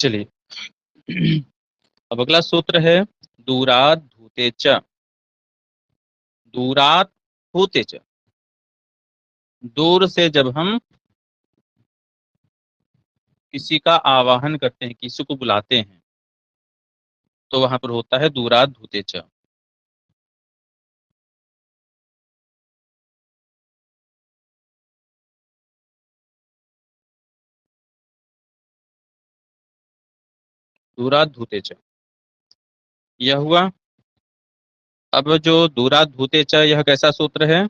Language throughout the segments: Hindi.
चलिए अब अगला सूत्र है दूरात धूते च। दूरात धूते च, दूर से जब हम किसी का आवाहन करते हैं, किसी को बुलाते हैं, तो वहां पर होता है दूरात धूते च। दूरात धूते च यह हुआ। अब जो दूरात धूते च, यह कैसा सूत्र है?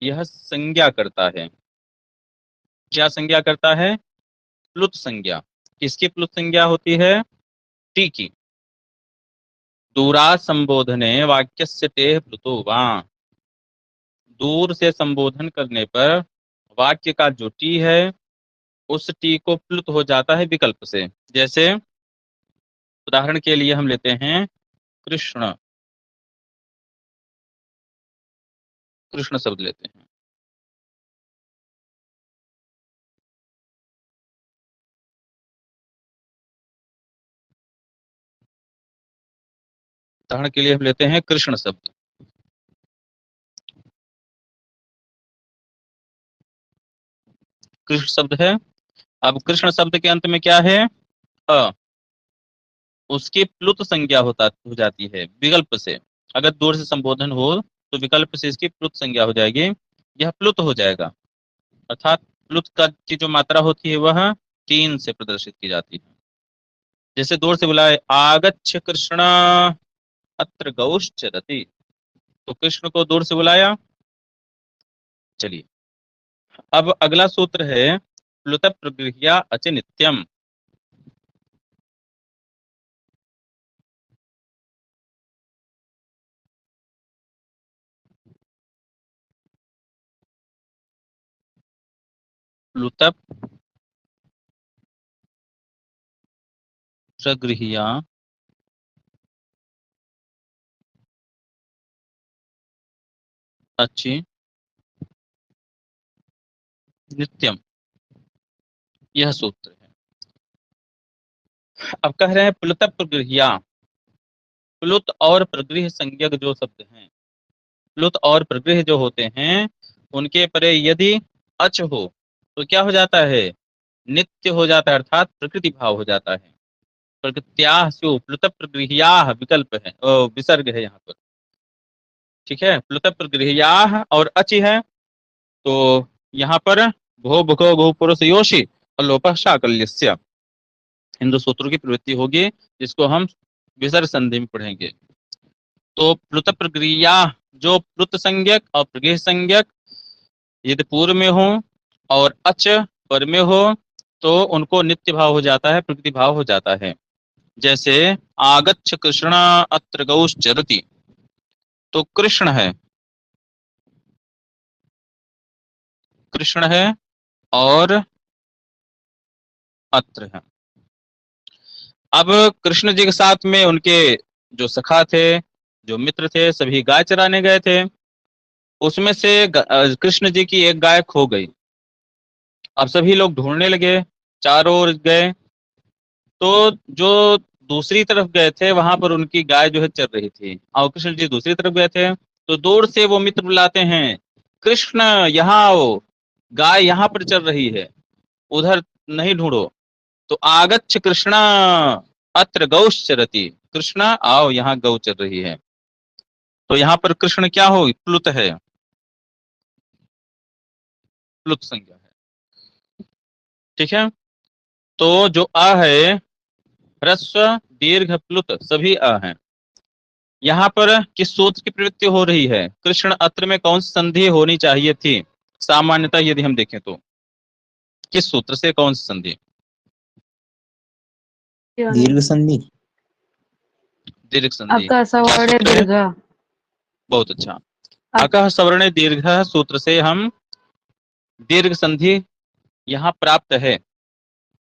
यह संज्ञा करता है। क्या संज्ञा करता है? प्लुत संज्ञा। किसकी प्लुत संज्ञा होती है? टी की। दूरात संबोधने वाक्यस्य टेः प्लुतो वा। दूर से संबोधन करने पर वाक्य का जो टी है, उस टी को प्लुत हो जाता है विकल्प से। जैसे उदाहरण के लिए हम लेते हैं कृष्ण। कृष्ण शब्द लेते हैं। उदाहरण के लिए हम लेते हैं कृष्ण शब्द। कृष्ण शब्द है। अब कृष्ण शब्द के अंत में क्या है? अ। उसकी प्लुत संज्ञा हो जाती है विकल्प से। अगर दूर से संबोधन हो तो विकल्प से इसकी प्लुत संज्ञा हो जाएगी। यह प्लुत हो जाएगा। अर्थात प्लुत का की जो मात्रा होती है वह 3 से प्रदर्शित की जाती है। जैसे दूर से बुलाए, आगच्छ कृष्ण अत्र गौश्चरति। तो कृष्ण को दूर से बुलाया। चलिए अब अगला सूत्र है प्लुत प्रगृह्या अच नित्यम। प्लुत प्रगृह्या अच्छी नित्यम, यह सूत्र है। अब कह रहे हैं प्लुत प्रगृह्या। प्लुत और प्रगृह संज्ञक जो शब्द हैं, प्लुत और प्रगृह जो होते हैं, उनके परे यदि अच हो तो क्या हो जाता है? नित्य हो जाता है, अर्थात प्रकृति भाव हो जाता है। प्रकृत्याः स्युः प्लुत प्रगृह्याः विकल्प है, विसर्ग है यहाँ पर। ठीक है, प्लुत प्रगृह्याः और अच है, तो यहाँ पर भो भुको भू पुरुष योषि और लोपः शाकल्यस्य, इन दो सूत्रों की प्रवृत्ति होगी, जिसको हम विसर्ग संधि में पढ़ेंगे। तो प्लुत प्रक्रिया, जो प्लुत संज्ञक और प्रगृह संज्ञक यदि पूर्व में हो और अच पर में हो तो उनको नित्य भाव हो जाता है, प्रकृति भाव हो जाता है। जैसे आगच्छ कृष्ण अत्र गौश्चरति, तो कृष्ण है, कृष्ण है और अत्र है। अब कृष्ण जी के साथ में उनके जो सखा थे, जो मित्र थे, सभी गाय चराने गए थे। उसमें से कृष्ण जी की एक गाय खो गई। अब सभी लोग ढूंढने लगे, चारों ओर गए, तो जो दूसरी तरफ गए थे वहां पर उनकी गाय जो है चर रही थी, और कृष्ण जी दूसरी तरफ गए थे। तो दूर से वो मित्र बुलाते हैं, कृष्ण यहाँ आओ, गाय यहाँ पर चर रही है, उधर नहीं ढूंढो। तो आगच्छ कृष्ण अत्र गौश्चरति, कृष्ण आओ, यहाँ गौ चर रही है। तो यहाँ पर कृष्ण क्या हो? प्लुत है, प्लुत संज्ञा है। ठीक है, तो जो अ है, ह्रस्व दीर्घ प्लुत सभी अ हैं। यहाँ पर किस सूत्र की प्रवृत्ति हो रही है? कृष्ण अत्र में कौन सी संधि होनी चाहिए थी सामान्यतः यदि हम देखें तो? किस सूत्र से कौन सी संधि? दीर्घ संधि। दीर्घ संधि। अका क्या सवर्णे सूत्र है? दीर्घ। बहुत अच्छा। अकः सवर्णे दीर्घ सूत्र से हम दीर्घ संधि यहाँ प्राप्त है।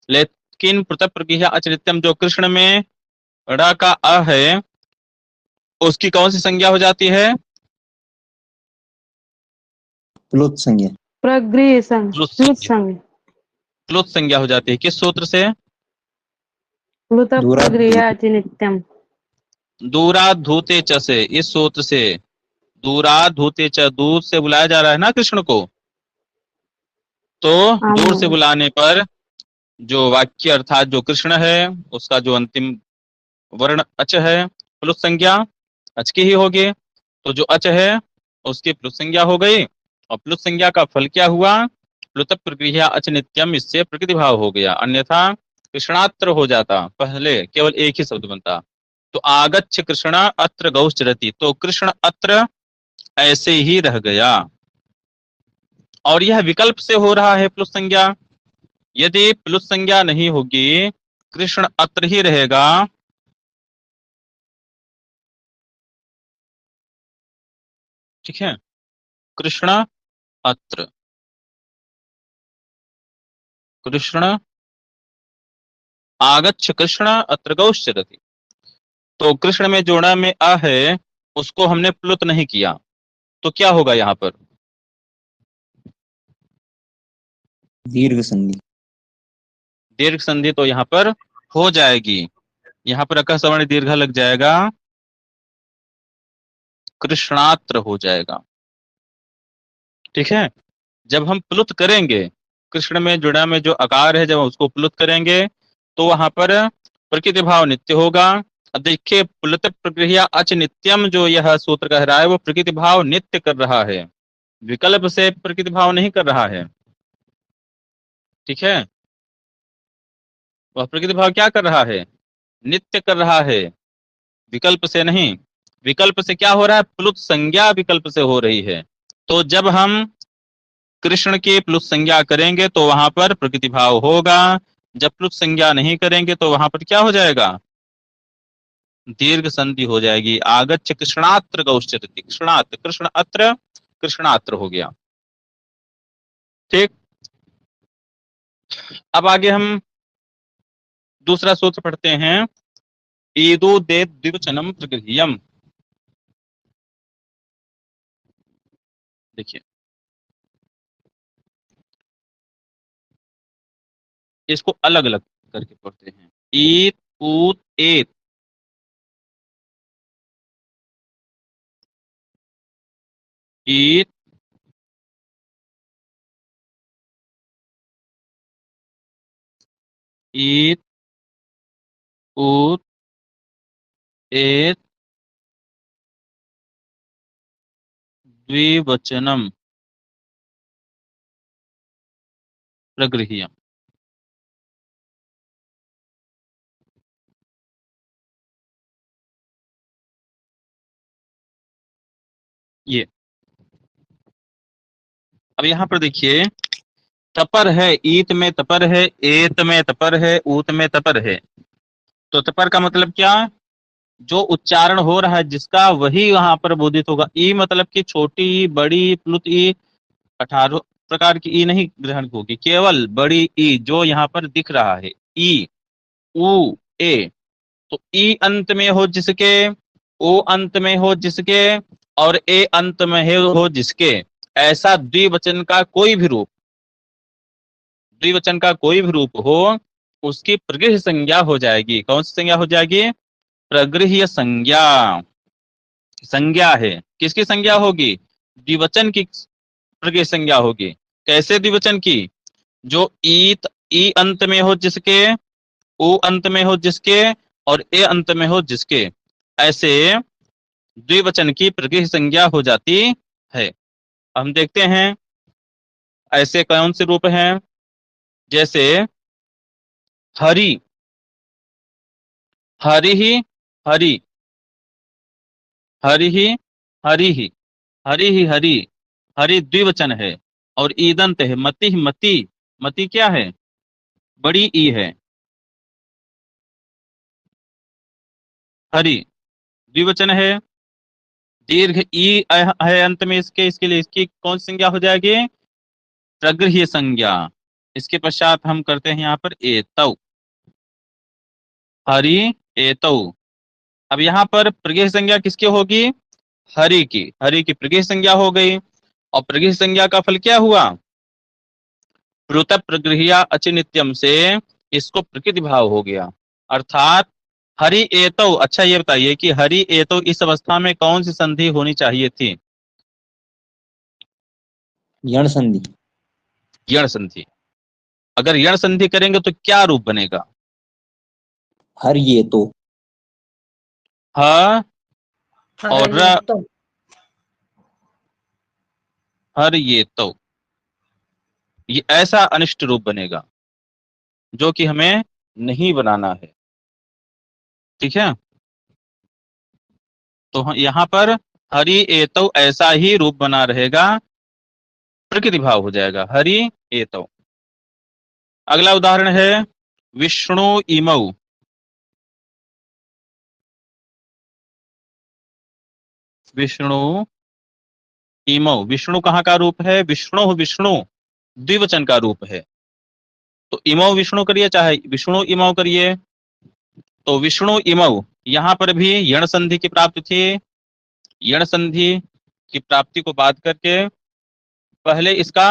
लेकिन पृथक प्रगृह्य अच नित्यम, जो कृष्ण में ड़ का अ है, उसकी कौन सी संज्ञा हो जाती है? प्लुत संज्ञा। प्रगृह संघ, प्लुत प्लुत संज्ञा। संघ। प्लुत संज्ञा हो जाती है। किस सूत्र से? प्लुत दूरात् प्रगृह्य च नित्यम। दूरात धूते च से, इस सूत्र से दूरात धूते च, दूर से बुलाया जा रहा है ना कृष्ण को, तो हाँ दूर से महाराज। बुलाने पर जो वाक्य अर्थात जो कृष्ण है उसका जो अंतिम वर्ण अच है, प्लुत संज्ञा अच की ही होगी। तो जो अच है उसकी प्लुत संज्ञा हो गई, और प्लुत संज्ञा का फल क्या हुआ, प्लुत प्रक्रिया अच नित्यम, इससे प्रकृति भाव हो गया, अन्यथा कृष्णात्र हो जाता, पहले केवल एक ही शब्द बनता। तो आगच्छ कृष्ण अत्र गौश्चरति, तो कृष्ण अत्र ऐसे ही रह गया, और यह विकल्प से हो रहा है प्लुत संज्ञा। यदि प्लुत संज्ञा नहीं होगी, कृष्ण अत्र ही रहेगा, ठीक है, कृष्ण अत्र, कृष्ण आगच्छ कृष्ण अत्र गौश्चरति, तो कृष्ण में जोड़ा में अ है, उसको हमने प्लुत नहीं किया, तो क्या होगा यहाँ पर, दीर्घ संधि। दीर्घ संधि तो यहाँ पर हो जाएगी, यहाँ पर अकह सवर्ण दीर्घ लग जाएगा, कृष्णात्र हो जाएगा, ठीक है। जब हम प्लुत करेंगे, कृष्ण में जुड़ा में जो अकार है, जब हम उसको प्लुत करेंगे तो वहां पर प्रकृति भाव नित्य होगा। अब देखिए, प्लुत प्रक्रिया अच नित्यम जो यह सूत्र कह रहा है, वो प्रकृति भाव नित्य कर रहा है, विकल्प से प्रकृति भाव नहीं कर रहा है, ठीक है। वह प्रकृति भाव क्या कर रहा है, नित्य कर रहा है, विकल्प से नहीं। विकल्प से क्या हो रहा है, प्लुत संज्ञा विकल्प से हो रही है। तो जब हम कृष्ण की प्लुत संज्ञा करेंगे तो वहां पर प्रकृति भाव होगा, जब प्लुत संज्ञा नहीं करेंगे तो वहां पर क्या हो जाएगा, दीर्घ संधि हो जाएगी। आगच्छ कृष्णात्र गौश्चरति, कृष्णात्र, कृष्ण अत्र, कृष्णात्र हो गया, ठीक। अब आगे हम दूसरा सूत्र पढ़ते हैं, ईदु दे द्विवचनम प्रगृह्यम। देखिए, इसको अलग अलग करके पढ़ते हैं, ईत ऊत एत, ईत ईत ऊत एत द्विवचनम प्रगृह्यम। ये अब यहाँ पर देखिए, तपर है, ईत में तपर है, एत में तपर है, ऊत में तपर है। तो तपर का मतलब क्या, जो उच्चारण हो रहा है जिसका वही वहां पर बोधित होगा। ई मतलब कि छोटी ई, बड़ी ई, प्लुत ई, 18 प्रकार की ई नहीं ग्रहण होगी, केवल बड़ी ई जो यहाँ पर दिख रहा है, ई उ ए। तो ई अंत में हो जिसके, ओ अंत में हो जिसके, और ए अंत में हो जिसके, ऐसा द्विवचन का कोई भी रूप, द्विवचन का कोई भी रूप हो, उसकी प्रगृह्य संज्ञा हो जाएगी। कौन सी संज्ञा हो जाएगी, प्रगृह्य संज्ञा। संज्ञा है, किसकी संज्ञा होगी, द्विवचन की प्रगृह्य संज्ञा होगी। कैसे द्विवचन की, जो ईत ई अंत में हो जिसके, ओ अंत में हो जिसके, और ए अंत में हो जिसके, ऐसे द्विवचन की प्रगृह्य संज्ञा हो जाती है। हम देखते हैं ऐसे कौन से रूप हैं, जैसे हरि, हरि ही हरि, हरि ही हरि ही, हरि ही हरि, हरि द्विवचन है, और ईदंत है, मति ही मति, मति क्या है, बड़ी ई है, हरि द्विवचन है, दीर्घ ई है अंत में इसके, इसके लिए इसकी कौन सी संज्ञा हो जाएगी, प्रगृह्य संज्ञा। इसके पश्चात हम करते हैं यहाँ पर एतौ, हरि एतौ। अब यहाँ पर प्रगृह्य संज्ञा किसकी होगी, हरि की, हरि की प्रगृह्य संज्ञा हो गई, और प्रगृह्य संज्ञा का फल क्या हुआ, प्लुत प्रगृह्या अच नित्यम से इसको प्रकृति भाव हो गया। अर्थात हरि एतौ, अच्छा ये बताइए कि हरि एतौ इस अवस्था में कौन सी संधि होनी चाहिए थी? यण संधि। यण संधि। अगर यण संधि करेंगे तो क्या रूप बनेगा? हर ये तो। ह और र, हरयितो। हर ये तो, ये ऐसा अनिष्ट रूप बनेगा जो कि हमें नहीं बनाना है। ठीक है, तो यहाँ पर हरि एतौ ऐसा ही रूप बना रहेगा, प्रकृति भाव हो जाएगा हरि एतौ। अगला उदाहरण है विष्णु इमौ। विष्णु इमौ, विष्णु कहाँ का रूप है? विष्णु, विष्णु द्विवचन का रूप है। तो इमौ विष्णु करिए चाहे विष्णु इमौ करिए, तो विष्णु इमौ यहाँ पर भी यण संधि की प्राप्ति थी। यण संधि की प्राप्ति को बात करके पहले इसका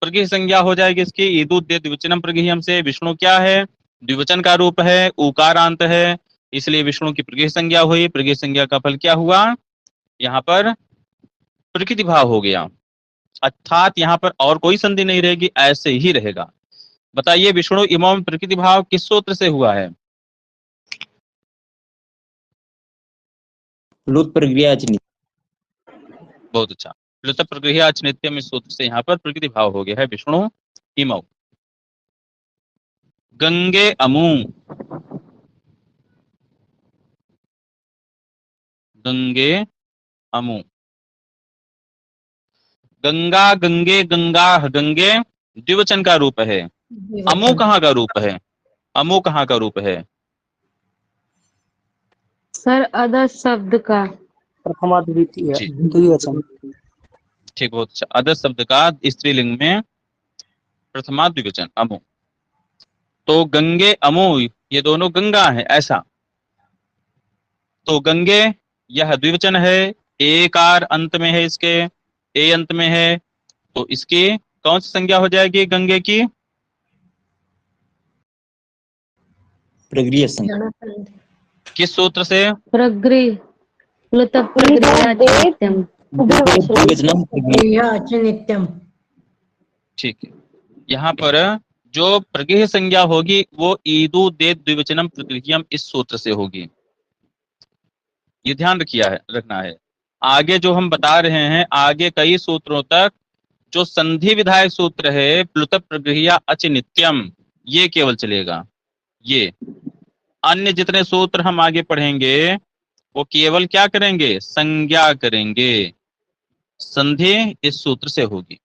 प्रगृह संज्ञा हो जाएगी इसकी, ईदु दे द्विवचनम प्रगृह्यम से। विष्णु क्या है? द्विवचन का रूप है, उकारांत है, इसलिए विष्णु की प्रगृह संज्ञा हुई। प्रगृह संज्ञा का फल क्या हुआ? यहाँ पर प्रकृति भाव हो गया, अर्थात यहाँ पर और कोई संधि नहीं रहेगी, ऐसे ही रहेगा। बताइए विष्णु इमौ में प्रकृति भाव किस सूत्र से हुआ है? लुत प्रक्रिया चिन्हित। बहुत अच्छा, प्लुत प्रगृह्याच नित्यम इस सूत्र से यहाँ पर प्रकृति भाव हो गया है विष्णु इमौ। गंगे अमु। गंगे अमु। गंगा गंगे गंगा, गंगे द्विवचन का रूप है। अमु कहाँ का रूप है? अमु कहाँ का रूप है? सर अदर शब्द का। प्रथमा द्वितीय जी द्विवचन। ठीक, बहुत अच्छा। अदर शब्द का स्त्रीलिंग में प्रथमा द्विवचन अमु। तो गंगे अमु ये दोनों गंगा है ऐसा। तो गंगे यह द्विवचन है, एकार अंत में है इसके, ए अंत में है, तो इसकी कौन सी संज्ञा हो जाएगी गंगे की? प्रक्रिया संधि। किस सूत्र से? प्रगृह प्लुत प्रगृह्याच नित्यम। द्विवचनम प्रक्रिया। नित्यम। ठीक है, यहाँ पर जो प्रगृह संज्ञा होगी वो ईदु दे द्विवचनम प्रगृह्यम इस सूत्र से होगी। ये ध्यान रखना है। आगे जो हम बता रहे हैं, आगे कई सूत्रों तक जो संधि विधायक सूत्र है प्लुत प्रगृह्या अच नित्यम, ये केवल चलेगा। ये अन्य जितने सूत्र हम आगे पढ़ेंगे वो केवल क्या करेंगे? संज्ञा करेंगे। संधि इस सूत्र से होगी।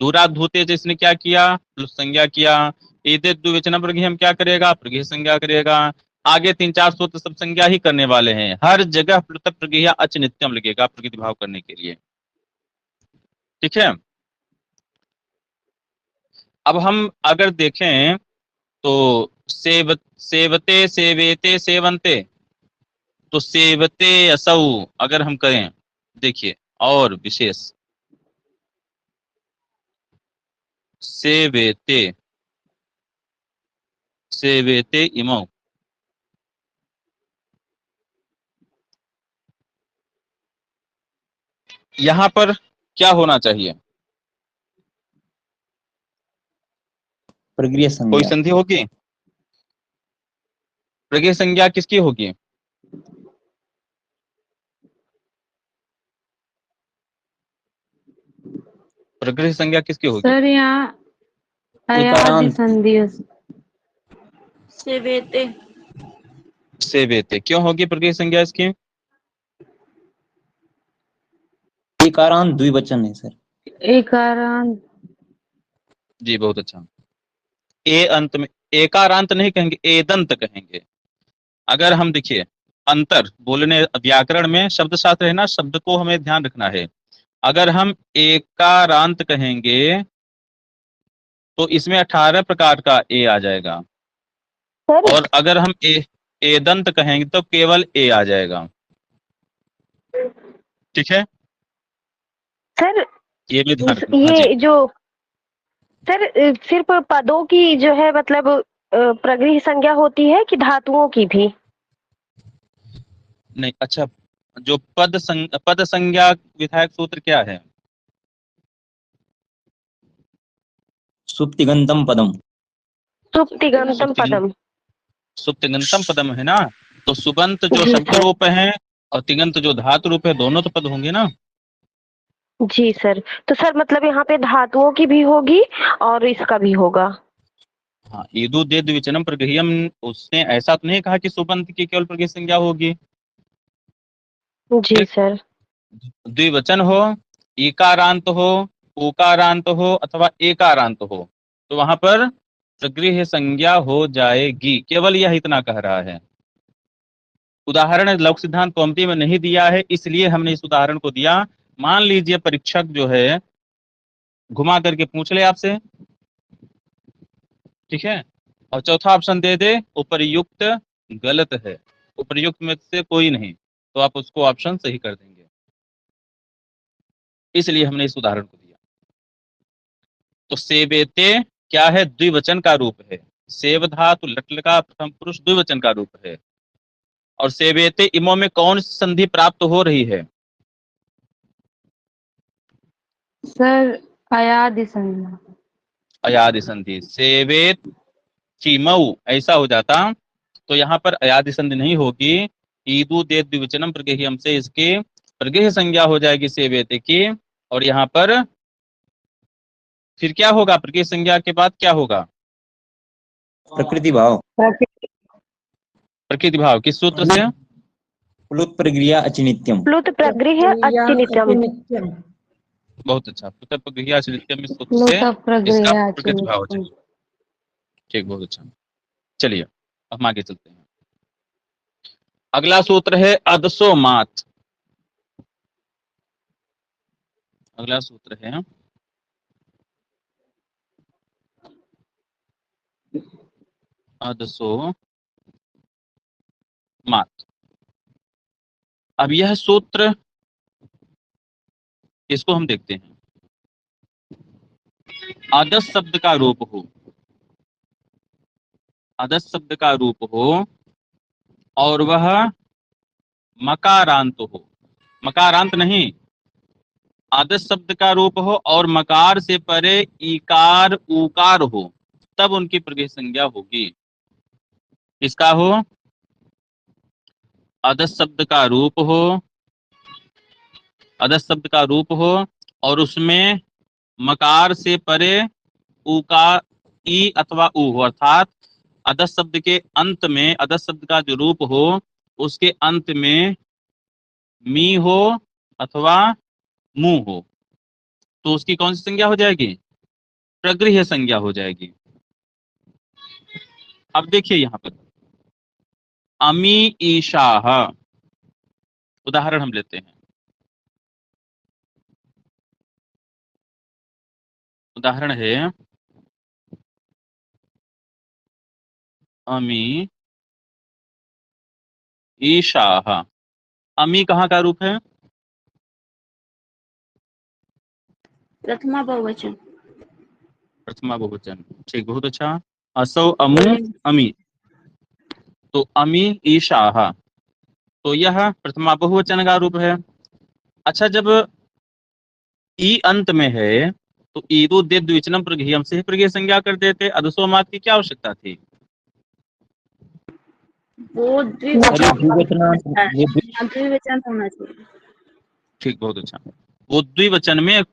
दूराधूते जिसने क्या किया? प्लुत संज्ञा किया। एदे द्विवचन प्रगृह्यम क्या करेगा? प्रगृह संज्ञा करेगा। आगे 3-4 सूत्र सब संज्ञा ही करने वाले हैं। हर जगह प्लुत प्रगृह्या अच नित्यम लगेगा प्रकृति भाव करने के लिए। ठीक है, अब हम अगर देखें तो सेवते सेवेते सेवंते, तो सेवते असौ अगर हम करें, देखिए और विशेष सेवेते सेवेते इमौ, यहां पर क्या होना चाहिए? प्रक्रिया कोई संज्ञा। संधि होगी? प्रगृह संज्ञा किसकी होगी? प्रगृह संज्ञा किसकी होगी? सर यहाँ अयादि एकारांत। संधि। सेवेते। सेवेते क्यों होगी प्रगृह संज्ञा इसकी? एकारांत द्विवचन है सर। एकारांत। जी बहुत अच्छा। ए अंत में एकारांत नहीं कहेंगे, एदंत कहेंगे। अगर हम देखिए अंतर बोलने व्याकरण में शब्द शास्त्र है ना, शब्द को हमें ध्यान रखना है। अगर हम एकारांत कहेंगे तो इसमें 18 प्रकार का ए आ जाएगा, और अगर हम एदंत कहेंगे तो केवल ए आ जाएगा। ठीक है, सर ये भी ध्यान रखना। हाँ जी, ये जो सर सिर्फ पदों की जो है मतलब प्रगृह संज्ञा होती है कि धातुओं की भी? नहीं, अच्छा, जो पद संज्ञा विधायक सूत्र क्या है? सुप्तिगंतम पदम। सुप्तिगंतम पदम। सुप्तिगंतम पदम है ना, तो सुबंत जो जी शब्द सर। रूप है और तिगंत जो धातु रूप है, दोनों तो पद होंगे ना। जी सर, तो सर मतलब यहाँ पे धातुओं की भी होगी और इसका भी होगा। हाँ, ईदु दे द्विवचनम प्रगृह्यम, उसने ऐसा तो नहीं कहा कि सुबंत की केवल प्रगृह्य संज्ञा होगी। जी सर। द्विवचन हो, इकारांत हो, उकारांत हो अथवा एकारांत हो, तो वहां पर प्रगृह्य संज्ञा हो जाएगी। केवल यह इतना कह रहा है। उदाहरण लौकिक सिद्धांत कौमुदी में नहीं दिया है, इसलिए हमने इस उदाहरण को दिया। मान लीजिए परीक्षक जो है घुमा करके पूछ ले आपसे, ठीक है, और चौथा ऑप्शन दे दे उपर्युक्त गलत है, उपर्युक्त में से कोई नहीं, तो आप उसको ऑप्शन सही कर देंगे। इसलिए हमने इस उदाहरण को दिया। तो सेवेते क्या है? द्विवचन का रूप है। सेव धातु लट्ल का प्रथम पुरुष द्विवचन का रूप है। और सेवेते इमो में कौन सी संधि प्राप्त हो रही है? सर अयादि संज्ञा। अयादि संधि। सेवेत चिमऊ ऐसा हो जाता, तो यहाँ पर अयादि संधि नहीं होगी। ईदु दे द्विवचनम प्रगृह्यम से इसकी प्रगृह्य संज्ञा हो जाएगी सेवेते की। और यहाँ पर फिर क्या होगा? प्रगृह्य संज्ञा के बाद क्या होगा? प्रकृति भाव। प्रकृति भाव किस सूत्र से? प्लुत प्रक्रिया अचिनित्यम। प्लुत प्रगृह्य अचिनित्यम। बहुत अच्छा, प्लुत प्रगृह्य अचिनित्यम इस सूत्र प्लुत से इसका प्रगृह्य प्रकृति भाव हो अचिनित्यम। जाएगा। ठीक, बहुत अच्छा। चलिए अब हम आगे चलते हैं। अगला सूत्र है अदसोमात। अगला सूत्र है अदसोमात। अब यह सूत्र, इसको हम देखते हैं। अदस शब्द का रूप हो, अदस शब्द का रूप हो और वह मकारांत हो, मकारांत नहीं, आदर्श शब्द का रूप हो और मकार से परे इकार उकार हो, तब उनकी प्रगृह्य संज्ञा होगी। किसका हो? आदर्श शब्द का रूप हो, आदर्श शब्द का रूप हो और उसमें मकार से परे उकार ई अथवा उ हो, अर्थात आदर्श शब्द के अंत में, आदर्श शब्द का जो रूप हो उसके अंत में मी हो अथवा मु हो, तो उसकी कौन सी संज्ञा हो जाएगी? प्रगृह्य संज्ञा हो जाएगी। अब देखिए यहां पर अमी ईशाह, उदाहरण हम लेते हैं। उदाहरण है अमी ईशाह। अमी कहाँ का रूप है? प्रथमा बहुवचन। प्रथमा बहुवचन। ठीक, बहुत अच्छा। असौ अमु अमी, तो अमी ईशाह, तो यह प्रथमा बहुवचन का रूप है। अच्छा, जब ई अंत में है तो ईदु दे द्विवचनम प्रगृह्यम से प्रगृह्य संज्ञा कर देते। अदसोमात की क्या आवश्यकता थी? वो अरे द्विवचन, ये द्विवचन होना चाहिए। ठीक, बहुत अच्छा। वो द्विवचन में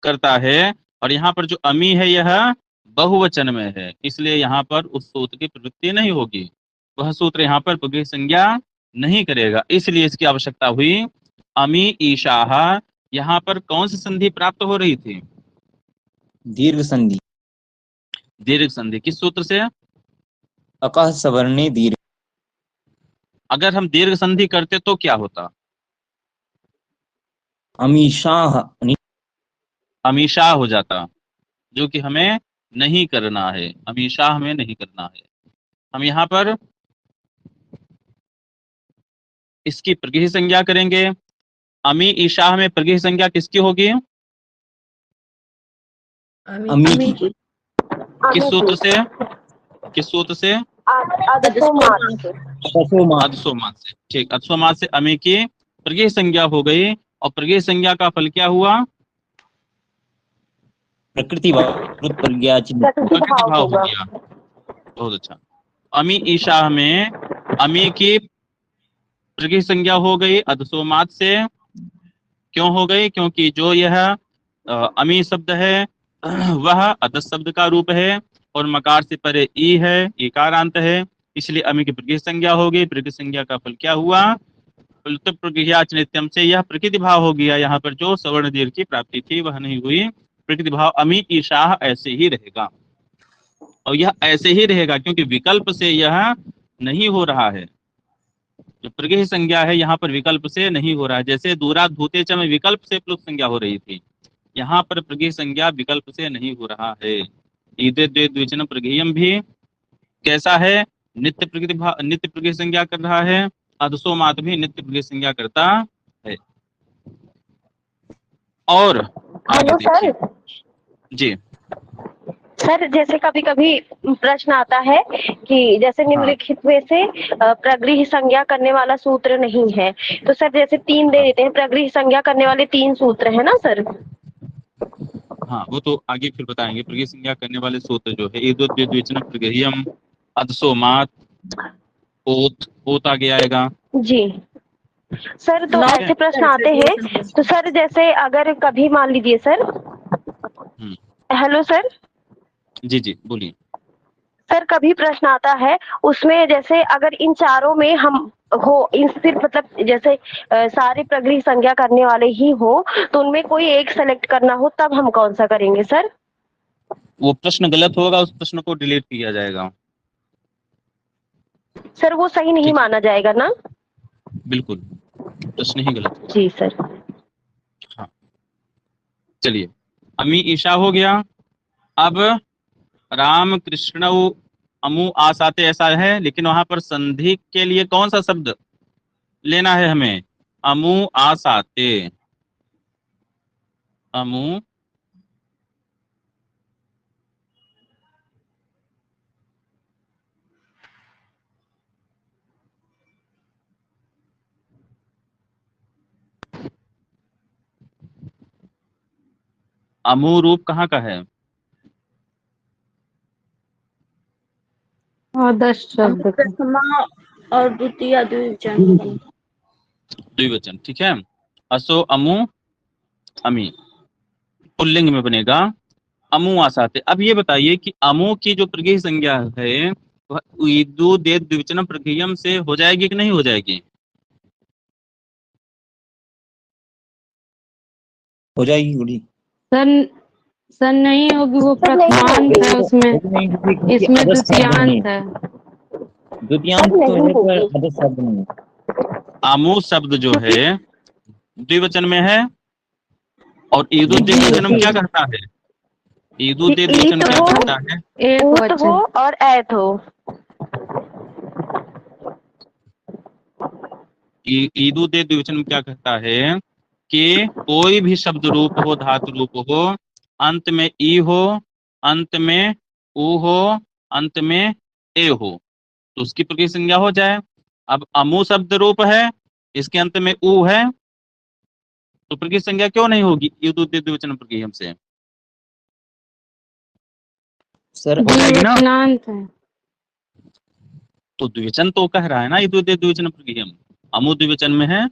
करता है और यहाँ पर जो अमी है यह बहुवचन में है, इसलिए यहाँ पर उस सूत्र की प्रवृत्ति नहीं होगी। वह सूत्र यहाँ पर प्रगृह्य संज्ञा नहीं करेगा, इसलिए इसकी आवश्यकता हुई। अमी ईशाह, यहाँ पर कौन सी संधि प्राप्त हो रही थी? दीर्घ संधि। दीर्घ संधि। किस सूत्र से? अकः सवर्णे दीर्घ। अगर हम दीर्घ संधि करते तो क्या होता? अमीशाह। अमीशा हो जाता, जो कि हमें नहीं करना है। अमीशा हमें नहीं करना है। हम यहाँ पर इसकी प्रगृह्य संज्ञा करेंगे। अमी ईशाह में प्रगृह्य संज्ञा किसकी होगी? अमी की। किस सूत्र से? किस सूत्र से? अदसोमात से। अकस्मात अधसोमात से। ठीक, अधसोमात से अमी की प्रगृह संज्ञा हो गई, और प्रगृह संज्ञा का फल क्या हुआ? प्रकृति भाव प्रज्ञाचित प्रकृति प्रकृति भाव भाव हो होगा। गया। बहुत अच्छा। अमी ईशा में अमी की प्रगृह संज्ञा हो गई अधसोमात से। क्यों हो गई? क्योंकि जो यह अमी शब्द है वह अधस शब्द का रूप है, और मकार से परे ई है, इकारांत है, इसलिए अमी की प्रगृह संज्ञा हो गई। प्रगृह संज्ञा का फल क्या हुआ? प्लुत प्रगृह्याच नित्यम से यह प्रकृति भाव हो गया। यहाँ पर जो सवर्ण दीर्घ की प्राप्ति थी वह नहीं हुई। प्रकृति भाव अमी ईशाह ऐसे ही रहेगा, और यह ऐसे ही रहेगा क्योंकि विकल्प से यह नहीं हो रहा है। जो प्रगृह संज्ञा है यहाँ पर विकल्प से नहीं हो रहा है। जैसे दूरात भूते च में विकल्प से प्लुत संज्ञा हो रही थी, यहाँ पर प्रगृह संज्ञा विकल्प से नहीं हो रहा है। ईदे द्विवचन प्रगृह्यम भी कैसा है? नित्य प्रगृह संज्ञा कर रहा है। अधसोमात भी नित्य प्रगृह संज्ञा करता है। और आगे हेलो देखिए सर। जी। सर जैसे कभी कभी प्रश्न आता है कि जैसे निम्नलिखित में से प्रगृह संज्ञा करने वाला सूत्र नहीं है, तो सर जैसे 3 दे देते हैं, प्रगृह संज्ञा करने वाले 3 सूत्र है ना सर? हाँ, वो तो आगे फिर बताएंगे। प्रगृह संज्ञा करने वाले सूत्र जो है द्विवचन प्रगृह्यम, अधसोमात, ओत आगे आएगा। जी सर। तो ऐसे प्रश्न आते हैं, तो सर जैसे अगर कभी मान लीजिए सर। Hello sir. जी जी बोलिए। सर कभी प्रश्न आता है उसमें, जैसे अगर इन चारों में हम हो, इन सिर्फ मतलब जैसे सारे प्रगृह संज्ञा करने वाले ही हो, तो उनमें कोई एक सेलेक्ट करना हो, तब हम कौन सा करेंगे सर? वो प्रश्न गलत होगा, उस प्रश्न को डिलीट किया जाएगा। सर वो सही नहीं माना जाएगा ना? बिल्कुल, प्रश्न ही गलत होगा। जी सर। हाँ, चलिए, अमी ईशा हो गया। अब राम कृष्ण अमु आसाते ऐसा है, लेकिन वहां पर संधि के लिए कौन सा शब्द लेना है हमें? अमु आसाते। अमु अमु रूप कहाँ का है? और 10 शब्द का। प्रथमा और द्वितीय द्विवचन। द्विवचन, ठीक है। असो अमु अमी पुल्लिंग में बनेगा अमु आसाते। अब ये बताइए कि अमु की जो प्रगृह संज्ञा है वह ईदु दे द्विवचन प्रगृह्यम से हो जाएगी कि नहीं हो जाएगी? हो जाएगी गुड़ी। सर नहीं होगी, वो प्रथमांत है उसमें, इसमें द्वितीयांत है। द्वितीयांत तो है पर अदस शब्द नहीं है। अमु शब्द जो है द्विवचन में है, और ईदु द्विवचन में क्या करता है? ईदु द्विवचन क्या करता है? एक ऊत वचन। हो और ऐत हो। ईदु द्विवचन में क्या कहता है कि कोई भी शब्द रूप हो, धातु रूप हो, अंत में ई हो, अंत में उ हो, अंत में ए हो, तो उसकी प्रगृह संज्ञा हो जाए। अब अमु शब्द रूप है, इसके अंत में उ है, तो प्रगृह संज्ञा क्यों नहीं होगी ईदु द्विवचन प्रगृह्यम से? सर हो जाएगी ना? द्विवचनांत है। तो द्विवचन तो कह रहा है ना ईदु द्विवचन प्रगृह्यम, अमु द्विवचन में है।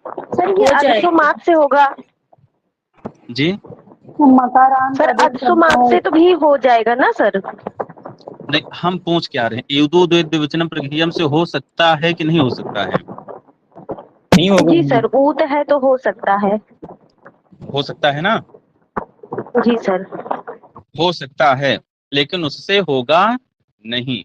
सर ये अदसोमात से होगा। जी सर अदसोमात से तो भी हो जाएगा ना सर? नहीं, हम पूछ क्या रहे हैं, ईदु द्विवचन प्रगृह्यम से हो सकता है कि नहीं हो सकता है? नहीं होगा। जी सर, ऊत है तो हो सकता है। हो सकता है ना? जी सर। हो सकता है, लेकिन उससे होगा नहीं।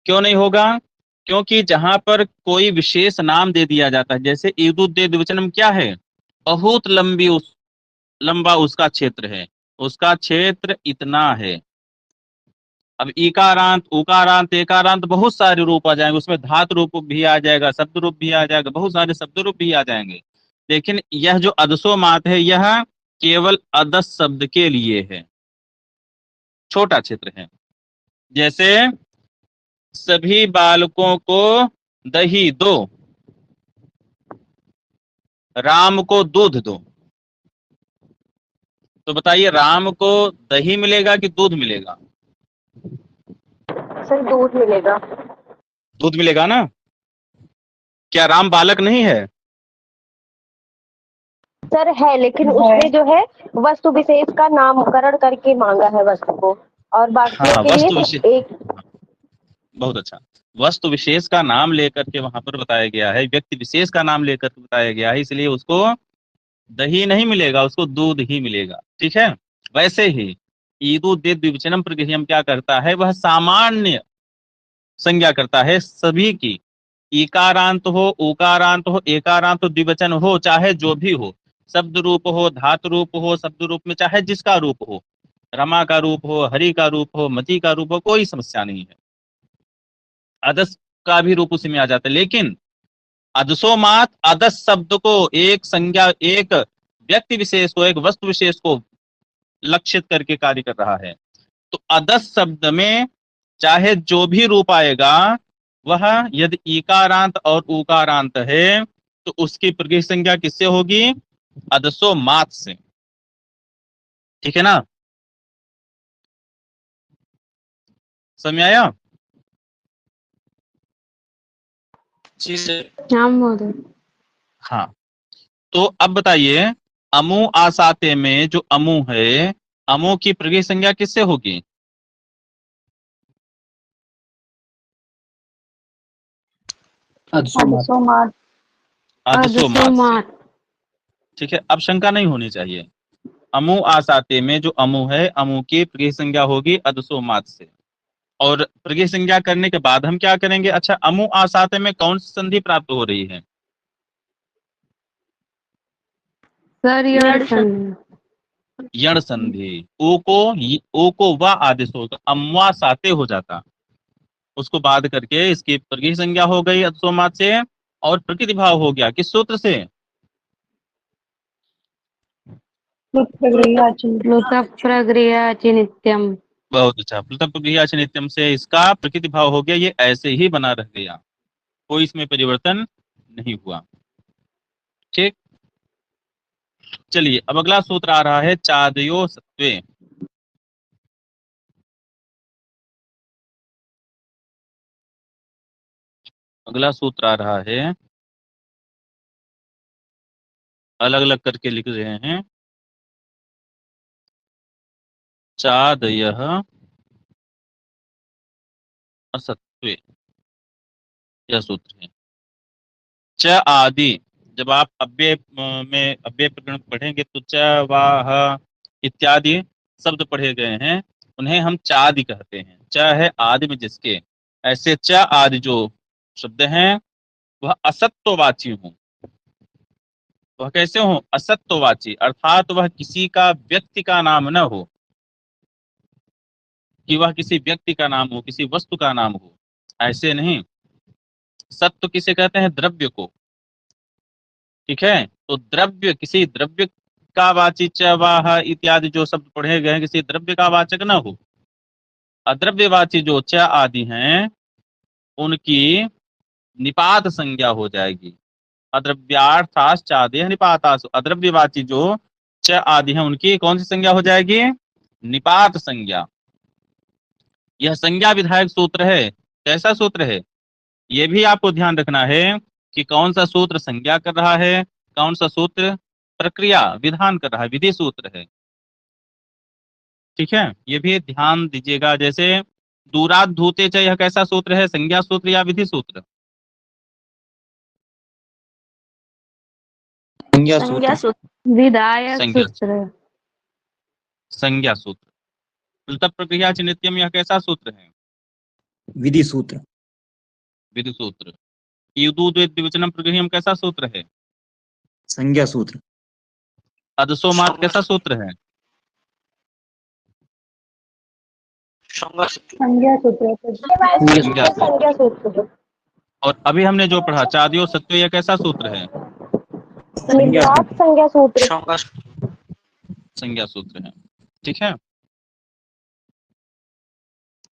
क्यों नहीं होगा? क्योंकि जहां पर कोई विशेष नाम दे दिया जाता है, जैसे ईदु द्विवचन में क्या है? बहुत लंबा उसका क्षेत्र है, उसका क्षेत्र इतना है। अब इकारांत, उकारांत, एकारांत बहुत सारे रूप आ जाएंगे, उसमें धातु रूप भी आ जाएगा, शब्द रूप भी आ जाएगा, बहुत सारे शब्द रूप भी आ जाएंगे। लेकिन यह जो अदसोमात है यह केवल अदस शब्द के लिए है, छोटा क्षेत्र है। जैसे सभी बालकों को दही दो, राम को दूध दो। तो बताइए राम को दही मिलेगा कि दूध मिलेगा? सर दूध मिलेगा। दूध मिलेगा ना। क्या राम बालक नहीं है? सर है, लेकिन उसमें जो है वस्तु विशेष का नामकरण करके मांगा है वस्तु को, और बाकियों हाँ, के लिए वस्तु विशेष, सिर्फ एक। बहुत अच्छा। वस्तु विशेष का नाम लेकर के वहां पर बताया गया है, व्यक्ति विशेष का नाम लेकर के बताया गया है, इसलिए उसको दही नहीं मिलेगा, उसको दूध ही मिलेगा। ठीक है। वैसे ही ईदु दे द्विवचनम प्रगृह्यम क्या करता है, वह सामान्य संज्ञा करता है सभी की। इकारांत हो, उकारांत हो, एकारांत हो, द्विवचन हो, चाहे जो भी हो, शब्द रूप हो, धातु रूप हो, शब्द रूप में चाहे जिसका रूप हो, रमा का रूप हो, हरि का रूप हो, मति का रूप हो, कोई समस्या नहीं है। अदस का भी रूप उसी में आ जाता है। लेकिन अदसोमात अदस शब्द को एक संज्ञा, एक व्यक्ति विशेष को, एक वस्तु विशेष को लक्षित करके कार्य कर रहा है। तो अदस शब्द में चाहे जो भी रूप आएगा, वह यदि इकारांत और उकारांत है तो उसकी प्रगृह संज्ञा किससे होगी? अदसो मात से। ठीक है ना, समझ में आया? जी सर। हाँ महोदय। हाँ, तो अब बताइए अमु आसाते में जो अमु है, अमु की प्रगृह संज्ञा किससे होगी? अदसोमात। अदसोमात। ठीक है, अब शंका नहीं होनी चाहिए। अमु आसाते में जो अमु है, अमु की प्रगृह संज्ञा होगी अदसोमात से। और प्रगृह संज्ञा करने के बाद हम क्या करेंगे? अच्छा, अमु आसाते में कौन सी संधि प्राप्त हो रही है? सर यण यण संधि। ओ को वा आदेश होगा, अम्वा साते हो जाता, उसको बाद करके इसकी प्रगृह संज्ञा हो गई अदसोमात से, और प्रकृति भाव हो गया किस सूत्र से? प्लुतप्रगृह्याचि नित्यम। बहुत अच्छा, प्लुत प्रगृह्याचि नित्यम से इसका प्रकृति भाव हो गया, ये ऐसे ही बना रह गया, कोई इसमें परिवर्तन नहीं हुआ। ठीक, चलिए अब अगला सूत्र आ रहा है चादयो सत्वे। अगला सूत्र आ रहा है, अलग अलग करके लिख रहे हैं। चादयः असत्वे, यह सूत्र है। च आदि, जब आप अव्यय में अव्यय प्रकरण पढ़ेंगे तो च वाह इत्यादि शब्द पढ़े गए हैं, उन्हें हम चादि कहते हैं। च है आदि में जिसके, ऐसे च आदि जो शब्द हैं वह असत्ववाची हों। वह कैसे हों? असत्ववाची, अर्थात वह किसी का व्यक्ति का नाम न हो, कि वह किसी व्यक्ति का नाम हो, किसी वस्तु का नाम हो, ऐसे नहीं। सत्व किसे कहते हैं? द्रव्य को। ठीक है, तो द्रव्य, किसी द्रव्य का वाची च वाह इत्यादि जो शब्द पढ़े गए हैं, किसी द्रव्य का वाचक ना हो। अद्रव्यवाची जो च आदि हैं उनकी निपात संज्ञा हो जाएगी। अद्रव्यार्थास चादेह निपातासु, अद्रव्यवाची जो च आदि हैं उनकी कौन सी संज्ञा हो जाएगी? निपात संज्ञा। यह संज्ञा विधायक सूत्र है। कैसा सूत्र है? यह भी आपको ध्यान रखना है कि कौन सा सूत्र संज्ञा कर रहा है, कौन सा सूत्र प्रक्रिया विधान कर रहा है, विधि सूत्र है। ठीक है, ये भी ध्यान दीजिएगा। जैसे दूरात धूते च, यह कैसा सूत्र है? संज्ञा सूत्र या विधि सूत्र? संज्ञा संज्ञा सूत्र। सूत्र। विधायक संज्ञा सूत्र। संज्ञा सूत्र। प्लुत प्रक्रिया च नित्यम, यह कैसा सूत्र है? विधि सूत्र। विधि सूत्र। ईदु द्विवचनम प्रगृह्यम कैसा सूत्र है? संज्ञा सूत्र। अदसोमात कैसा सूत्र है? संज्ञा सूत्र। संज्ञा सूत्र। संज्ञा सूत्र। संज्ञा सूत्र। और अभी हमने जो पढ़ा चादियो सत्व, यह कैसा सूत्र है? निपात संज्ञा सूत्र। संज्ञा सूत्र। संज्ञा सूत्र है। ठीक है,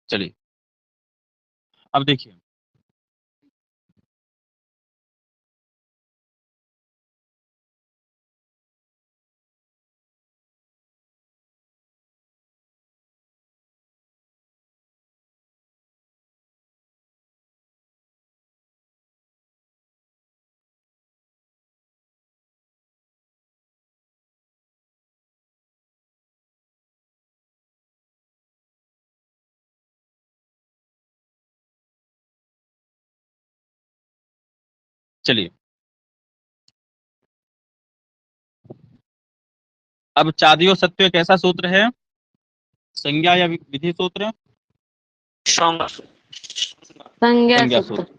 चलिए अब देखिए, चलिए अब चादियो सत्व कैसा सूत्र है, संज्ञा या विधि सूत्र? संज्ञा संज्ञा संज्ञा सूत्र। सूत्र।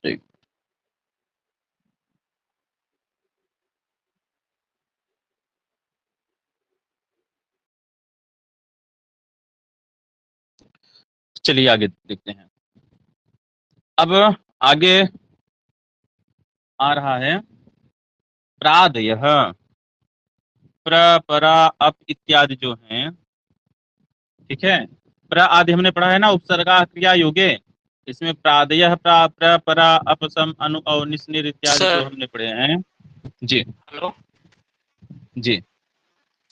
ठीक, चलिए आगे देखते हैं। अब आगे आ रहा है प्रादयः, प्र परा अप इत्यादि जो हैं, ठीक है। प्र आदि हमने पढ़ा है ना, उपसर्गा क्रिया योगे, इसमें प्रादयः प्र परा अप सम अनु और निस्निर इत्यादि सर। जो हमने पढ़े हैं। जी हेलो जी।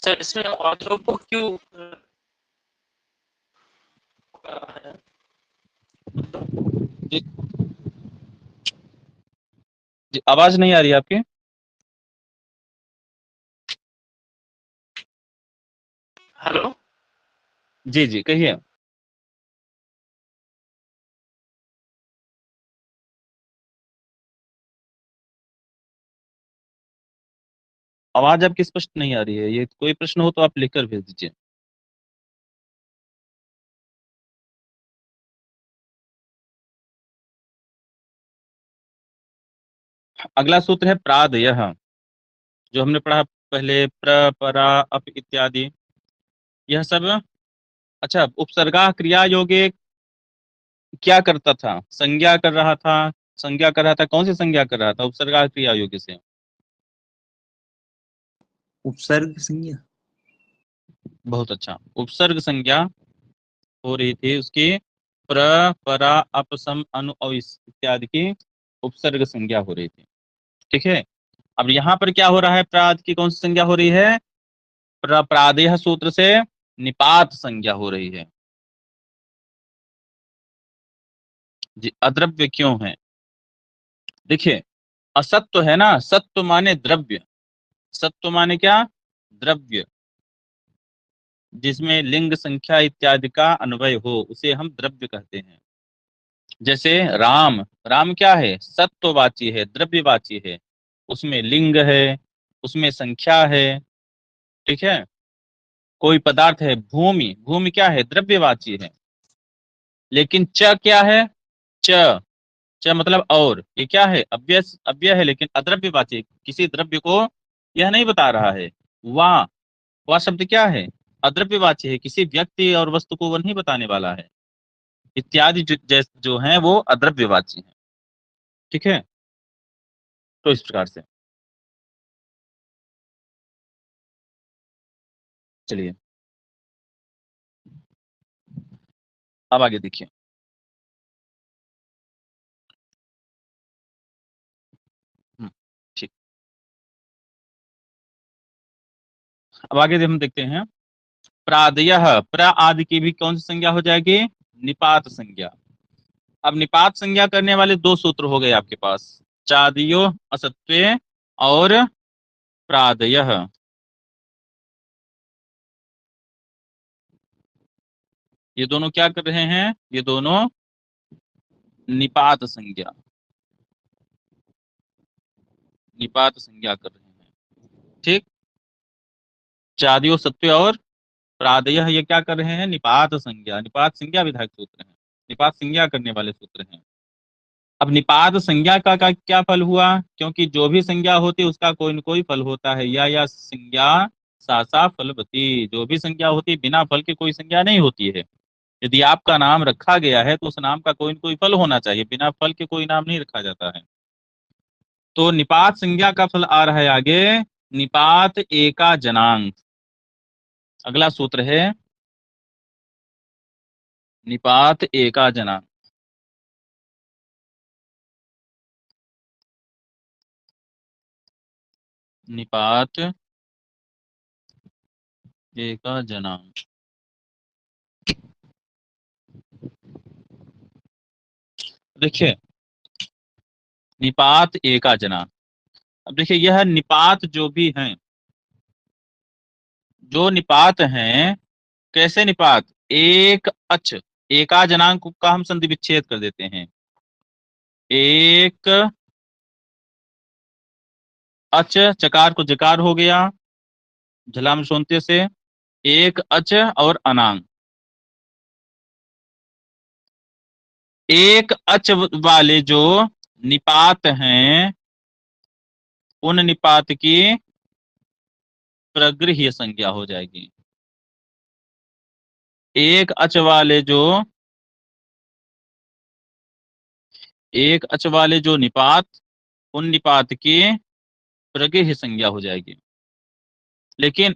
सर, इसमें ऑथर को क्यों जी जी, आवाज नहीं आ रही है आपकी? हेलो जी जी कहिए। आवाज आपकी स्पष्ट नहीं आ रही है, ये कोई प्रश्न हो तो आप लिखकर भेज दीजिए। अगला सूत्र है प्रादयः, जो हमने पढ़ा पहले, प्र परा अप इत्यादि, यह सब। अच्छा, उपसर्गा क्रिया योगे क्या करता था, संज्ञा कर रहा था। संज्ञा कर रहा था, कौन सी संज्ञा कर रहा था उपसर्गा क्रिया योगे से? उपसर्ग संज्ञा। बहुत अच्छा, उपसर्ग संज्ञा हो रही थी उसकी, प्र परा अप सम अनु और इत्यादि की उपसर्ग संज्ञा हो रही थी, ठीक है। अब यहाँ पर क्या हो रहा है, प्राद की कौन सी संज्ञा हो रही है? प्रादेह सूत्र से निपात संज्ञा हो रही है। जी, अद्रव्य क्यों है? देखिए, असत्व है ना, सत्व माने द्रव्य, सत्व माने क्या? द्रव्य, जिसमें लिंग संख्या इत्यादि का अन्वय हो उसे हम द्रव्य कहते हैं। जैसे राम, राम क्या है? सत्ववाची है, द्रव्यवाची है, उसमें लिंग है, उसमें संख्या है, ठीक है। कोई पदार्थ है भूमि, भूमि क्या है? द्रव्यवाची है। लेकिन च क्या है? च, च मतलब और, ये क्या है? अव्यय, अव्यय है लेकिन अद्रव्यवाची, किसी द्रव्य को यह नहीं बता रहा है। वा, वह शब्द क्या है? अद्रव्यवाची है, किसी व्यक्ति और वस्तु को वह नहीं बताने वाला है। इत्यादि जो हैं वो अद्रव्यवाची हैं, ठीक है। तो इस प्रकार से चलिए अब आगे देखिए। ठीक, अब आगे हम देखते हैं प्रादयः, प्र आदि की भी कौन सी संज्ञा हो जाएगी? निपात संज्ञा। अब निपात संज्ञा करने वाले दो सूत्र हो गए आपके पास, चादियो असत्वे और प्रादयः। ये दोनों क्या कर रहे हैं? ये दोनों निपात संज्ञा, निपात संज्ञा कर रहे हैं, ठीक। चादियो सत्व और प्रादयः ये क्या कर रहे हैं? निपात संज्ञा, निपात संज्ञा विधायक सूत्र है, निपात संज्ञा करने वाले सूत्र हैं। अब निपात संज्ञा का क्या फल हुआ? क्योंकि जो भी संज्ञा होती है उसका कोई न कोई फल होता है, या संज्ञा सा फलवती, जो भी संज्ञा होती है बिना फल के कोई संज्ञा नहीं होती है। यदि आपका नाम रखा गया है तो उस नाम का कोई न कोई फल होना चाहिए, बिना फल के कोई नाम नहीं रखा जाता है। तो निपात संज्ञा का फल आ रहा है आगे, निपात एका जनांग। अगला सूत्र है निपात एका जनांग। निपात एका जनांग। देखिए निपात एका जनांग। अब देखिए यह निपात जो भी हैं, जो निपात हैं, कैसे निपात, एक अच, एका जनांक का हम संधि विच्छेद कर देते हैं। एक अच, चकार को जकार हो गया झलाम सोनते से, एक अच और अनांग। एक अच वाले जो निपात हैं, उन निपात की प्रगृह्य संज्ञा हो जाएगी। एक अच वाले जो, एक अच वाले जो निपात, उन निपात की प्रगृह्य संज्ञा हो जाएगी। लेकिन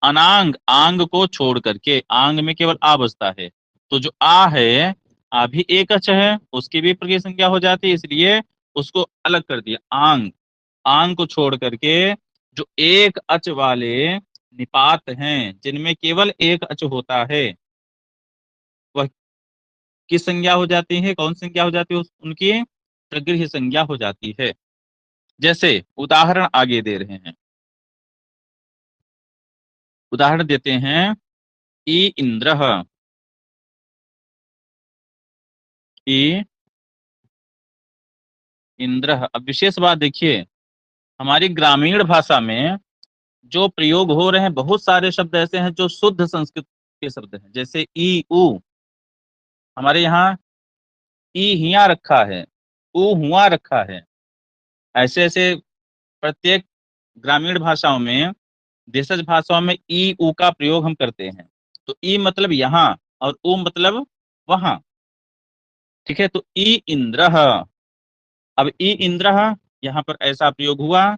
अनांग, आंग को छोड़ करके, आंग में केवल आ बसता है, तो जो आ है, आ भी एक अच है, उसकी भी प्रगृह्य संज्ञा हो जाती है, इसलिए उसको अलग कर दिया। आंग, आंग को छोड़ करके जो एक अच वाले निपात हैं, जिनमें केवल एक अच होता है, वह किस संज्ञा हो जाती है, कौन सी संज्ञा हो जाती है, उनकी प्रगृह्य संज्ञा हो जाती है। जैसे उदाहरण आगे दे रहे हैं, उदाहरण देते हैं, ई इंद्रः, ई इंद्रः। अब विशेष बात देखिए, हमारी ग्रामीण भाषा में जो प्रयोग हो रहे हैं, बहुत सारे शब्द ऐसे हैं जो शुद्ध संस्कृत के शब्द हैं। जैसे ई उ, हमारे यहाँ ई हिया रखा है, उ हुआ रखा है। ऐसे ऐसे प्रत्येक ग्रामीण भाषाओं में, देशज भाषाओं में ई उ का प्रयोग हम करते हैं। तो ई मतलब यहाँ और उ मतलब वहां। ठीक है, तो ई इंद्रः। अब ई इंद्रः यहाँ पर ऐसा प्रयोग हुआ,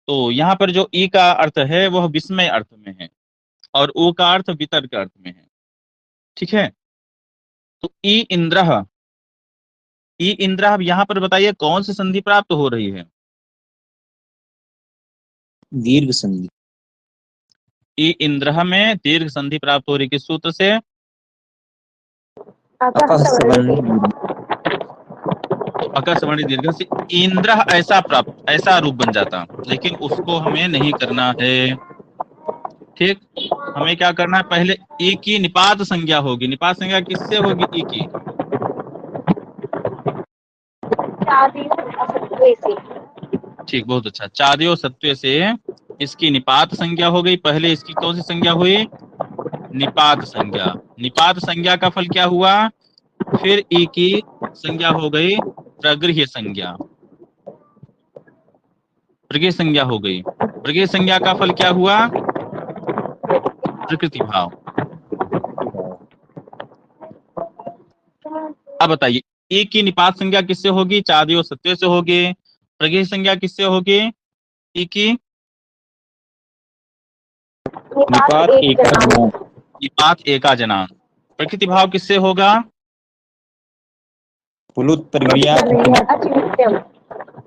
तो यहाँ पर जो ई का अर्थ है वह विस्मय अर्थ में है, और उ का अर्थ वितर्क अर्थ में है। ठीक है, तो ई इंद्रः, ई इंद्रः, अब यहाँ पर बताइए कौन सी संधि प्राप्त हो रही है। दीर्घ संधि। ई इंद्रः में दीर्घ संधि प्राप्त हो रही, किस सूत्र से, अपहस्यवर्णी दीर्घ। अकर सवर्णी दीर्घ से इंद्रः ऐसा प्राप्त, ऐसा रूप बन जाता, लेकिन उसको हमें नहीं करना है। ठीक, हमें क्या करना है, पहले ई की निपात संज्ञा होगी। निपात संज्ञा किससे होगी, ई की, ठीक, बहुत अच्छा, चादियो सत्व से इसकी निपात संज्ञा हो गई। पहले इसकी कौन सी संज्ञा हुई, निपात संज्ञा। निपात संज्ञा का फल क्या हुआ, फिर ई की संज्ञा हो गई प्रगृह्य संज्ञा, प्रगृह्य संज्ञा हो गई। प्रगृह्य संज्ञा का फल क्या हुआ, प्रकृति भाव। अब बताइए, ई की निपात संज्ञा किससे होगी, चादियो सत्व से होगी। प्रगृह्य संज्ञा किससे होगी, ई की निपात एका जनांग। निपात एका जनांग। प्रकृति भाव किससे होगा, पुलुत प्रक्रिया।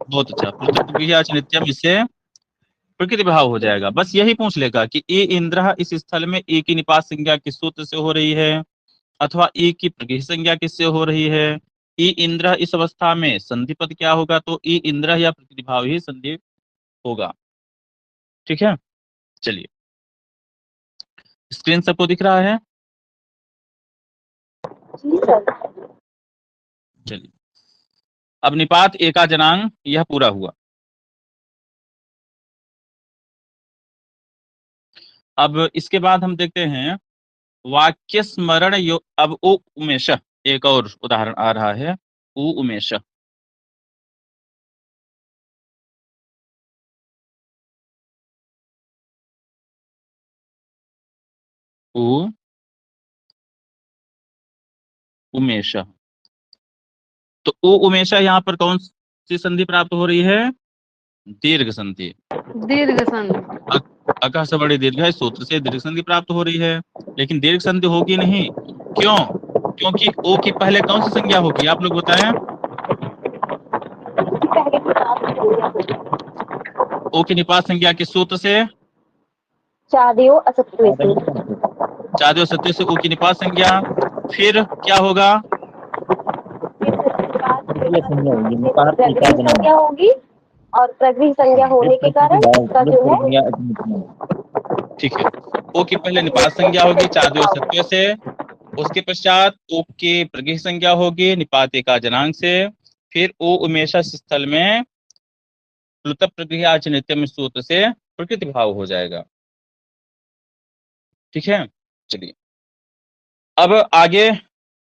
बहुत अच्छा, प्लुत प्रक्रिया च नित्यम, इससे प्रकृति भाव हो जाएगा। बस यही पूछ लेगा कि ई इंद्रः, इस स्थल में ई की निपात संज्ञा किस सूत्र से हो रही है, अथवा ई की प्रगृह्य संज्ञा किससे हो रही है। ई इंद्रः इस अवस्था में संधि पद क्या होगा, तो ई इंद्रः या प्रकृति भाव ही संधि होगा। ठीक है, चलिए, स्क्रीन सबको दिख रहा है, चलिए। अब निपात एका जनांग यह पूरा हुआ। अब इसके बाद हम देखते हैं वाक्य स्मरण अब उ उमेश, एक और उदाहरण आ रहा है, उ उमेश। उ उमेश, तो उ उमेश यहाँ पर कौन सी संधि प्राप्त हो रही है? दीर्घ संधि। दीर्घ संधि। अकः से बड़ी दीर्घ है सूत्र से दीर्घ संधि प्राप्त हो रही है, लेकिन दीर्घ संधि होगी नहीं। क्यों? क्योंकि ओ की पहले कौन सी संज्ञा होगी, आप लोग बताएं। ओ की निपात संज्ञा किस सूत्र से? चादियो असत्य से। चादियो सत्य से ओ की निपात संज्ञा। फिर क्या होगा? संज्ञा होगी और प्रगृह संज्ञा होने के कारण उसका जो है, ठीक है, ओ की पहले निपात संज्ञा होगी चादियो सत्य से, उसके पश्चात ओ की प्रगृह संज्ञा होगी निपात का जनांग से, फिर ओ उमेशा स्थल में प्लुत प्रगृह नित्यम सूत्र से प्रकृति भाव हो जाएगा। ठीक है, चलिए अब आगे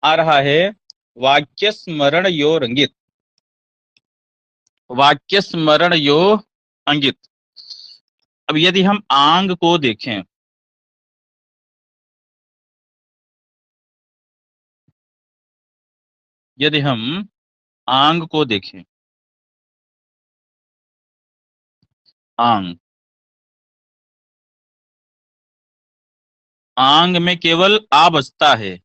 आ रहा है वाक्य स्मरण यो रंगित। वाक्य स्मरण यो अंगित। अब यदि हम आंग को देखें, यदि हम आंग को देखें, आंग, आंग में केवल आ बचता है,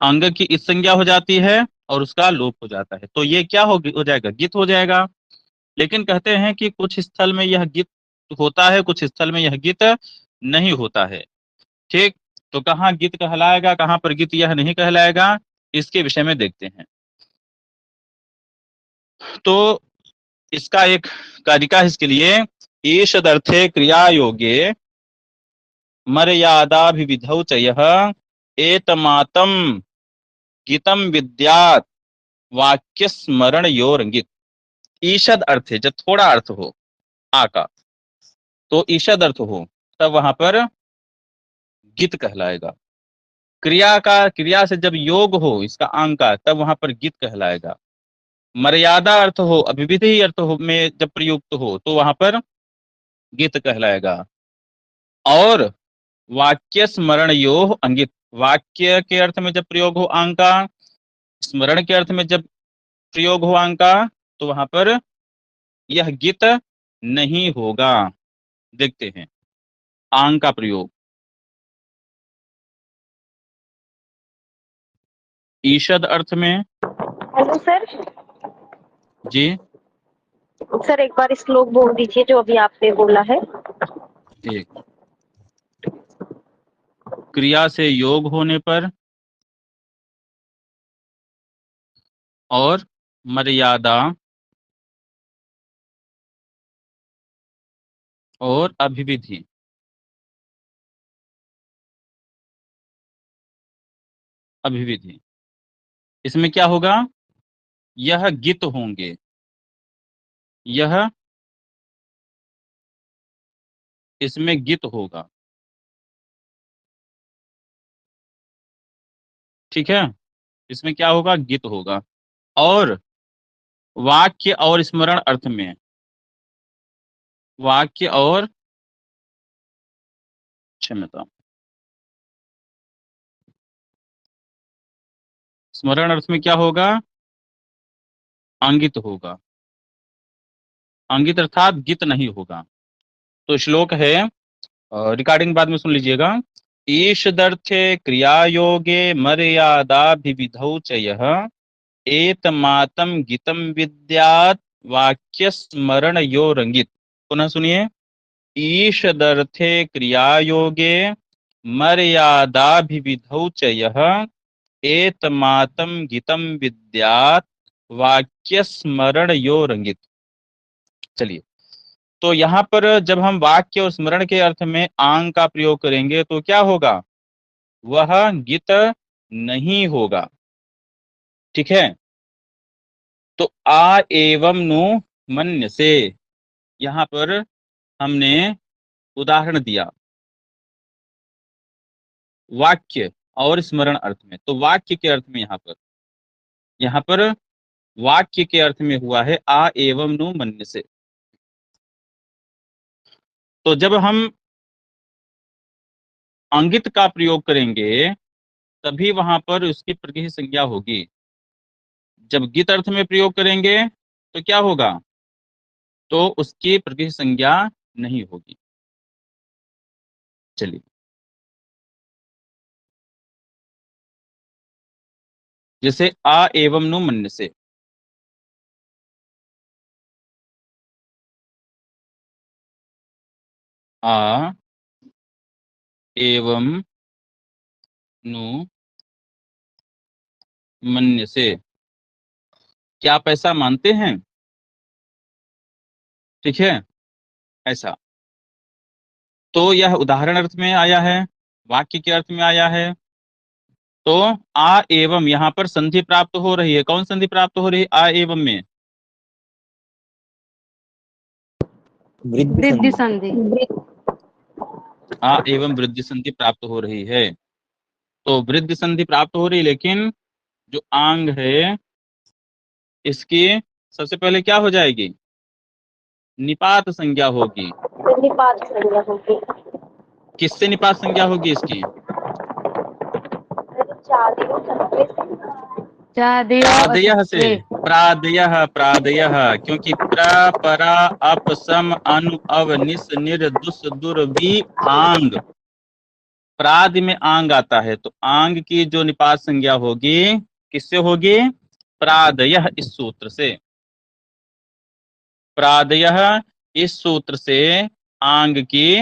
अंग की इस संज्ञा हो जाती है और उसका लोप हो जाता है, तो ये क्या हो जाएगा? गित हो जाएगा। लेकिन कहते हैं कि कुछ स्थल में यह गित होता है, कुछ स्थल में यह गित नहीं होता है। ठीक, तो कहाँ गित कहलाएगा, कहाँ पर गित यह नहीं कहलाएगा, इसके विषय में देखते हैं। तो इसका एक कारिका है इसके लिए, ईषदर्थे क्रिया योगे मर्यादाभिविधौ च यः एतमातं गीतम विद्यात् वाक्य स्मरण यो रंगित। ईषद अर्थ है, जब थोड़ा अर्थ हो आ का, तो ईषद अर्थ हो तब वहां पर गीत कहलाएगा। क्रिया का, क्रिया से जब योग हो इसका आंग का, तब वहां पर गीत कहलाएगा। मर्यादा अर्थ हो, अभिविधि अर्थ हो में जब प्रयुक्त हो तो वहां पर गीत कहलाएगा। और वाक्य स्मरण यो अंगित, वाक्य के अर्थ में जब प्रयोग हो आंग का, स्मरण के अर्थ में जब प्रयोग हो आंग का, तो वहां पर यह गीत नहीं होगा। देखते हैं आंग का प्रयोग। ईषद अर्थ में। Hello sir. जी सर एक बार श्लोक बोल दीजिए जो अभी आपने बोला है। एक, क्रिया से योग होने पर और मर्यादा और अभिविधि, अभिविधि इसमें क्या होगा? यह गीत होंगे, यह इसमें गीत होगा। ठीक है, इसमें क्या होगा? गीत होगा। और वाक्य और स्मरण अर्थ में, वाक्य और क्षमता, स्मरण अर्थ में क्या होगा? अंगित होगा। अंगित अर्थात गीत नहीं होगा। तो श्लोक है, रिकॉर्डिंग बाद में सुन लीजिएगा। ईषदर्थे क्रिया योगे मर्यादाभिविधौ च यः एतमातं गीतम विद्यात् वाक्य स्मरण यो रंगित। पुनः सुनिए। ईषदर्थे क्रिया योगे मर्यादाभिविधौ च यः एतमातं गीतम विद्यात् वाक्य स्मरण यो रंगित। चलिए, तो यहाँ पर जब हम वाक्य और स्मरण के अर्थ में आंग का प्रयोग करेंगे तो क्या होगा? वह गीत नहीं होगा। ठीक है, तो आ एवं नु मन्य से, यहाँ पर हमने उदाहरण दिया वाक्य और स्मरण अर्थ में। तो वाक्य के अर्थ में यहाँ पर वाक्य के अर्थ में हुआ है आ एवं नु मन्य से। तो जब हम अंगित का प्रयोग करेंगे तभी वहां पर उसकी प्रगृह संज्ञा होगी। जब गित अर्थ में प्रयोग करेंगे तो क्या होगा, तो उसकी प्रकृति संज्ञा नहीं होगी। चलिए, जैसे आ एवं नु मन्य से, आ एवं नु मन्य से, क्या आप ऐसा मानते हैं? ठीक है, ऐसा। तो यह उदाहरण अर्थ में आया है, वाक्य के अर्थ में आया है। तो आ एवं यहाँ पर संधि प्राप्त हो रही है। कौन संधि प्राप्त हो रही है आ एवं में? वृद्धि संधि। आ एवं वृद्धि संधि प्राप्त हो रही है। तो वृद्धि संधि प्राप्त हो रही है, लेकिन जो आंग है इसकी सबसे पहले क्या हो जाएगी, निपात संज्ञा होगी। निपात संज्ञा होगी। किससे निपात संज्ञा होगी इसकी? प्रादयः से, प्रादयः प्रादयः, क्योंकि प्र परा अप सम अनु अव निस निर दुस दुर वी आंग, प्राद में आंग आता है, तो आंग की जो निपात संज्ञा होगी किससे होगी? प्रादयः, इस सूत्र से। प्रादयः इस सूत्र से आंग की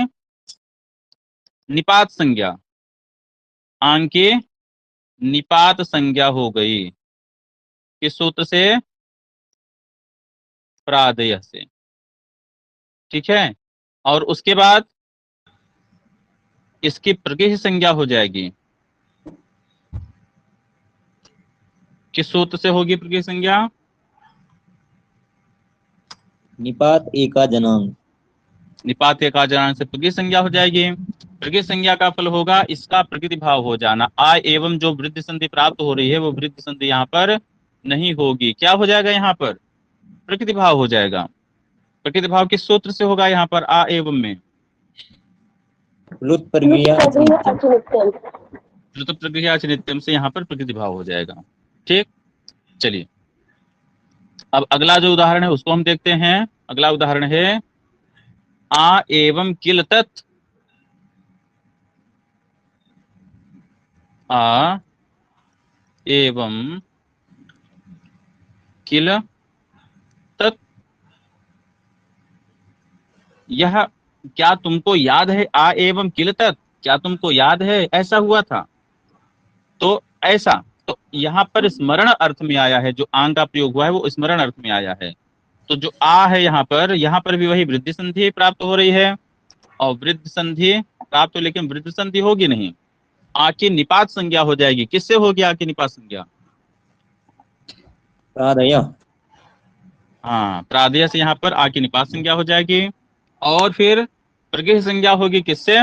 निपात संज्ञा, आंग की निपात संज्ञा हो गई। किस सूत्र से? प्रादयः से। ठीक है, और उसके बाद इसकी प्रकृति संज्ञा हो जाएगी। किस सूत्र से होगी प्रकृति संज्ञा? निपात एका जनांग। निपात एका जनांग से प्रकृति संज्ञा हो जाएगी। प्रकृति संज्ञा का फल होगा इसका प्रकृति भाव हो जाना। आ एवं जो वृद्धि संधि प्राप्त हो रही है वो वृद्धि संधि यहाँ पर नहीं होगी। क्या हो जाएगा यहाँ पर? प्रकृति भाव हो जाएगा। प्रकृति भाव किस सूत्र से होगा यहाँ पर आ एवं में? प्लुत प्रक्रिया प्लुत प्रक्रिया नित्यम से यहाँ पर प्रकृति भाव हो जाएगा। ठीक, चलिए अब अगला जो उदाहरण है उसको हम देखते हैं। अगला उदाहरण है आ एवं किल तत्, आ एवं किल तत्, यह क्या तुमको याद है? आ एवं किल तत्, क्या तुमको याद है ऐसा हुआ था? तो ऐसा, तो यहाँ पर स्मरण अर्थ में आया है। जो आंग का प्रयोग हुआ है वो स्मरण अर्थ में आया है। तो जो आ है यहाँ पर भी वही वृद्धि संधि प्राप्त हो रही है, और वृद्धि संधि प्राप्त हो, लेकिन वृद्धि संधि होगी नहीं, आ की निपात संज्ञा हो जाएगी। किससे होगी आ की निपात संज्ञा? प्रादयः। हाँ, प्रादय से यहाँ पर आ की निपात संज्ञा हो जाएगी। और फिर प्रकृति संज्ञा होगी किससे?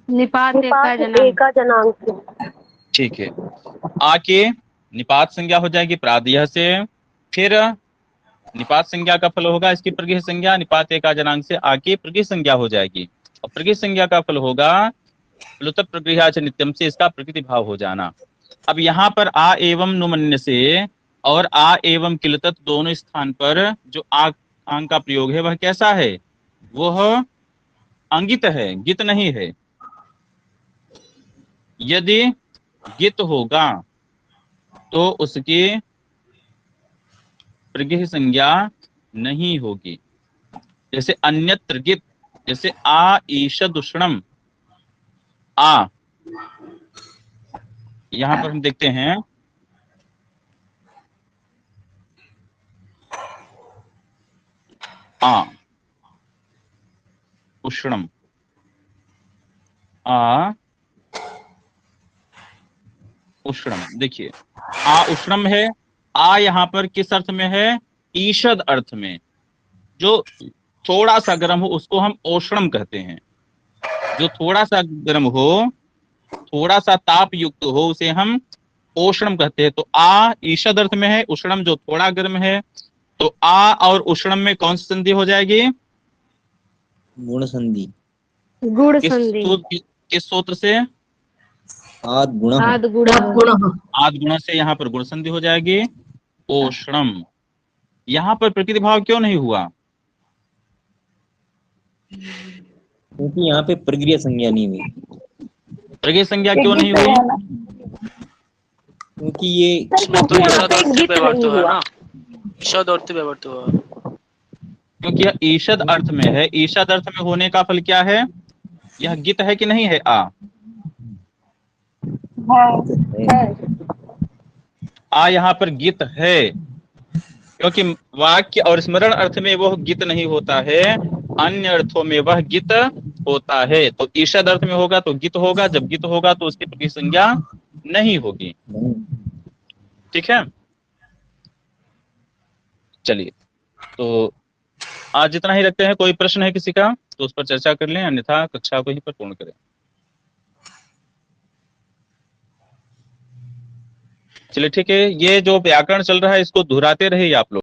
निपात एका जनांग से। ठीक है, आ के निपात संज्ञा हो जाएगी प्रादय से। फिर निपात संज्ञा का फल होगा इसकी प्रकृति संज्ञा, निपात एका जनांग से आ की प्रकृति संज्ञा हो जाएगी। और प्रकृति संज्ञा का फल होगा प्लुत प्रक्रिया नित्यम से इसका प्रकृति भाव हो जाना। अब यहाँ पर आ एवं नुमन्य से और आ एवं किल तत् दोनों स्थान पर जो आंग का प्रयोग है वह कैसा है? वह अंगित है, गित नहीं है। यदि गित होगा तो उसकी प्रकृति संज्ञा नहीं होगी। जैसे अन्यत्र गित, जैसे आ ईशद उष्णम, आ, यहां पर हम देखते हैं आ उष्णम, आ उष्णम। देखिए आ उष्णम है, आ यहाँ पर किस अर्थ में है? ईषद अर्थ में। जो थोड़ा सा गर्म हो उसको हम ओष्णम कहते हैं। जो थोड़ा सा गर्म हो, थोड़ा सा ताप युक्त हो उसे हम ओष्णम कहते हैं। तो आ ईषद अर्थ में है, उष्णम जो थोड़ा गर्म है। तो आ और उष्णम में कौन सी संधि हो जाएगी? गुण संधि। गुण संधि। किस सूत्र से? आद गुण आद गुणः आद गुण से यहाँ पर गुण संधि हो जाएगी ओषणम। यहाँ पर प्रकृति भाव क्यों नहीं हुआ? क्योंकि यहाँ पे प्रक्रिया संज्ञा नहीं हुई, प्रकृति संज्ञा क्यों नहीं हुई? क्योंकि ये इसमें तो ईषद अर्थ गीत व्यवहार नहीं तो है हुआ। ना, ईषद अर्थ व्यवहार तो है। क्योंकि यह ईषद अर्थ में है। ईषद अर्थ में होने का फल क्या है? यह गित है कि नहीं है? आ यहाँ पर गित है, क्योंकि वाक्य और स्मरण अर्थ में वह गित नहीं होता है, अन्य अर्थों में वह गित होता है। तो ईषद अर्थ में होगा तो गित होगा, जब गित होगा तो उसकी प्रकृति संज्ञा नहीं होगी। ठीक है, चलिए तो आज जितना ही रखते हैं। कोई प्रश्न है किसी का तो उस पर चर्चा कर लें, अन्यथा कक्षा को ही पर पूर्ण करें। चलिए ठीक है, ये जो व्याकरण चल रहा है इसको दोहराते रहिए आप लोग।